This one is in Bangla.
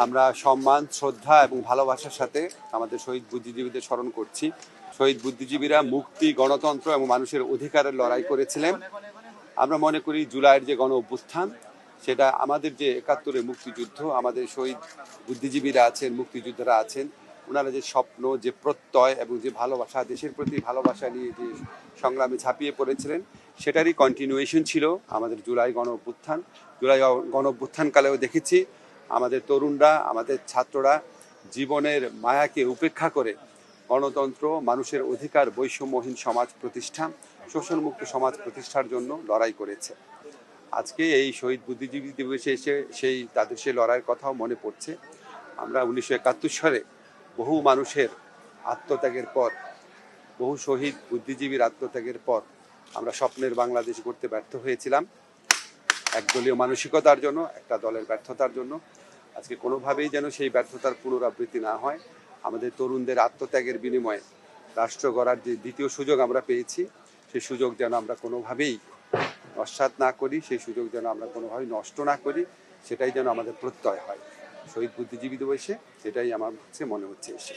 আমরা সম্মান, শ্রদ্ধা এবং ভালোবাসার সাথে আমাদের শহীদ বুদ্ধিজীবীদের স্মরণ করছি। শহীদ বুদ্ধিজীবীরা মুক্তি, গণতন্ত্র এবং মানুষের অধিকারের লড়াই করেছিলেন। আমরা মনে করি জুলাইয়ের যে গণ অভ্যুত্থান, সেটা আমাদের যে ৭১-এর মুক্তিযুদ্ধ, আমাদের শহীদ বুদ্ধিজীবীরা আছেন, মুক্তিযোদ্ধারা আছেন, ওনারা যে স্বপ্ন, যে প্রত্যয় এবং যে ভালোবাসা, দেশের প্রতি ভালোবাসা নিয়ে যে সংগ্রামে ঝাঁপিয়ে পড়েছিলেন, সেটারই কন্টিনিউয়েশন ছিল আমাদের জুলাই গণ অভ্যুত্থান। জুলাই গণ অভ্যুত্থানকালেও দেখেছি আমাদের তরুণরা, আমাদের ছাত্ররা জীবনের মায়াকে উপেক্ষা করে গণতন্ত্র, মানুষের অধিকার, বৈষম্যহীন সমাজ প্রতিষ্ঠা, শোষণমুক্ত সমাজ প্রতিষ্ঠার জন্য লড়াই করেছে। আজকে এই শহীদ বুদ্ধিজীবী দিবসে এসে তাদের সেই লড়াইয়ের কথাও মনে পড়ছে। আমরা ১৯৭১ সালে বহু মানুষের আত্মত্যাগের পর, বহু শহীদ বুদ্ধিজীবীর আত্মত্যাগের পর আমরা স্বপ্নের বাংলাদেশ গড়তে ব্যর্থ হয়েছিলাম, একদলীয় মানসিকতার জন্য, একটা দলের ব্যর্থতার জন্য। আজকে কোনোভাবেই যেন সেই ব্যর্থতার পুনরাবৃত্তি না হয়। আমাদের তরুণদের আত্মত্যাগের বিনিময়ে রাষ্ট্র গড়ার যে দ্বিতীয় সুযোগ আমরা পেয়েছি, সেই সুযোগ যেন আমরা কোনোভাবেই নস্যাৎ না করি, সেই সুযোগ যেন আমরা কোনোভাবেই নষ্ট না করি, সেটাই যেন আমাদের প্রত্যয় হয়। শহীদ বুদ্ধিজীবী দিবসে সেটাই আমার কাছে মনে হচ্ছে এসে।